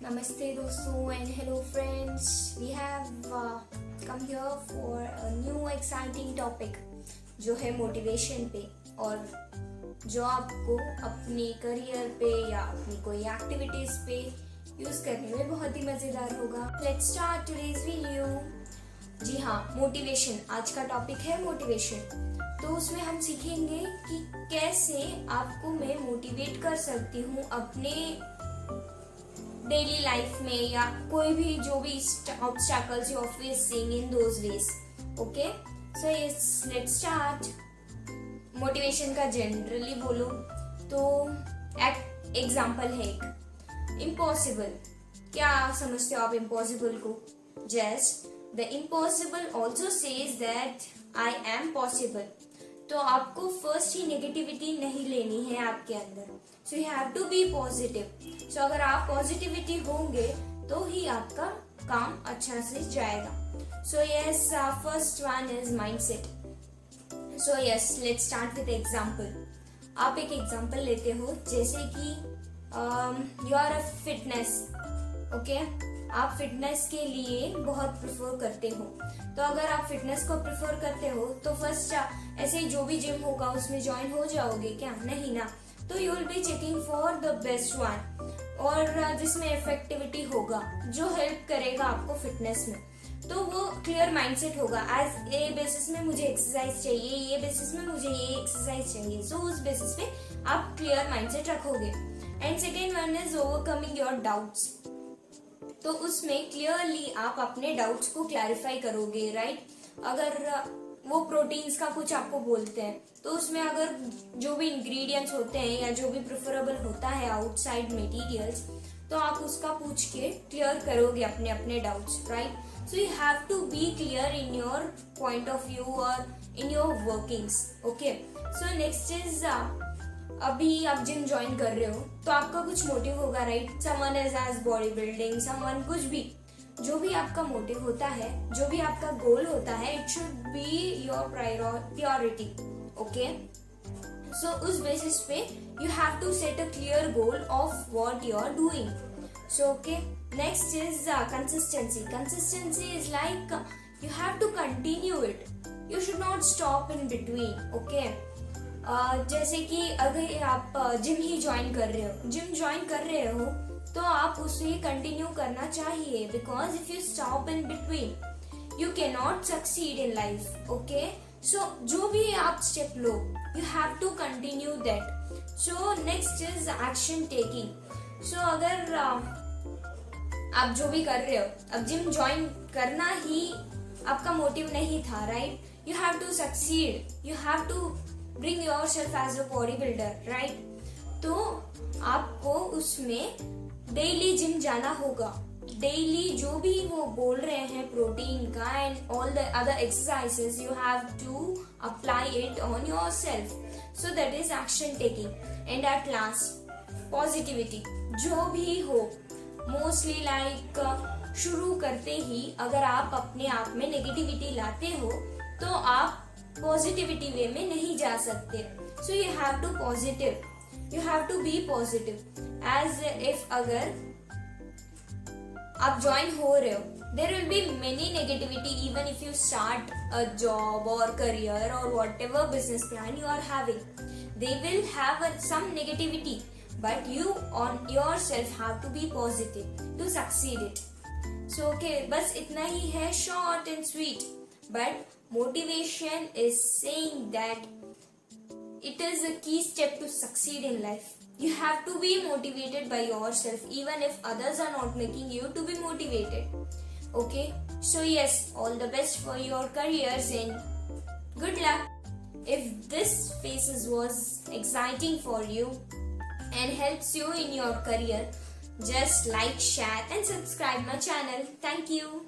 Namaste दोस्तों and hello friends. We have come here for a new exciting topic जो है motivation पे और जो आपको अपने करियर पे या अपनी कोई एक्टिविटीज पे यूज करने में बहुत ही मजेदार होगा. Let's start today's video. जी हाँ, मोटिवेशन आज का टॉपिक है मोटिवेशन. तो उसमें हम सीखेंगे कि कैसे आपको मैं मोटिवेट कर सकती हूँ अपने डेली लाइफ में या कोई भी जो भी obstacles you are facing in those ways. Okay, so yes, let's start. Motivation का जनरली बोलो तो एक एग्जांपल है एक इम्पॉसिबल. क्या समझते हो आप इम्पॉसिबल को? Just the impossible also says that I am possible. तो आपको फर्स्ट ही नेगेटिविटी नहीं लेनी है आपके अंदर. So you have to be positive. So अगर आप पॉजिटिविटी होंगे तो ही आपका काम अच्छा से जाएगा. So yes, first one is mindset. So yes, let's start with example. आप एक एग्जांपल लेते हो जैसे कि you are a fitness. Okay, आप फिटनेस के लिए बहुत प्रेफर करते हो. तो अगर आप फिटनेस को प्रेफर करते हो तो फर्स्ट ऐसे ही जो भी जिम होगा उसमें ज्वाइन हो जाओगे क्या? नहीं ना. तो you will be checking for the best one और जिसमें इफेक्टिविटी होगा, जो हेल्प करेगा आपको फिटनेस में. तो वो क्लियर माइंडसेट होगा. एज ए बेसिस में मुझे एक्सरसाइज चाहिए, ये बेसिस में मुझे ये एक्सरसाइज चाहिए. सो उस बेसिस पे आप क्लियर माइंडसेट रखोगे. And second one is overcoming your doubts. तो उसमें क्लियरली आप अपने डाउट्स को क्लैरिफाई करोगे, राइट? अगर वो प्रोटीन्स का कुछ आपको बोलते हैं तो उसमें अगर जो भी इंग्रेडिएंट्स होते हैं या जो भी प्रेफरेबल होता है आउटसाइड मटेरियल्स, तो आप उसका पूछ के क्लियर करोगे अपने अपने doubts, right? So you have to be clear in your point of view और in your workings. Okay, so next is अभी आप जिम ज्वाइन कर रहे हो तो आपका कुछ मोटिव होगा, right? Someone is as body building, someone कुछ भी, जो भी आपका मोटिव होता है, जो भी आपका गोल होता है, it should be your priority. Okay, so उस बेसिस पे you have to set a clear goal of what you are doing. So okay, next is consistency. Consistency is like you have to continue it. You should not stop in between. Okay, जैसे कि अगर आप gym ही join कर रहे हो तो आप उसे कंटिन्यू करना चाहिए. Because if you stop in between you can not succeed in life. Okay, so जो भी आप स्टेप लो you have to continue that. So next is action taking. So अगर आप जो भी कर रहे हो, अब जिम ज्वाइन करना ही आपका मोटिव नहीं था, right? You have to succeed, you have to bring yourself as a body builder, right? तो आपको उसमें डेली जिम जाना होगा. डेली जो भी वो बोल रहे हैं प्रोटीन का and all the other exercises, you have to apply it on yourself. So that is action taking. And at last positivity. जो भी हो, मोस्टली लाइक शुरू करते ही अगर आप अपने आप में नेगेटिविटी लाते हो तो आप पॉजिटिविटी वे में नहीं जा सकते. So you have to positive, you have to be positive. As if अगर आप ज्वाइन हो रहे हो, there will be many negativity even if you start a job और करियर और whatever business plan you are having. They will have some negativity, but you on yourself have to be positive to succeed it. So okay, बस इतना ही है, short and sweet. But motivation is saying that it is a key step to succeed in life. You have to be motivated by yourself even if others are not making you to be motivated. Okay, so yes, all the best for your careers and good luck. If this phases was exciting for you and helps you in your career, just like, share and subscribe my channel. Thank you.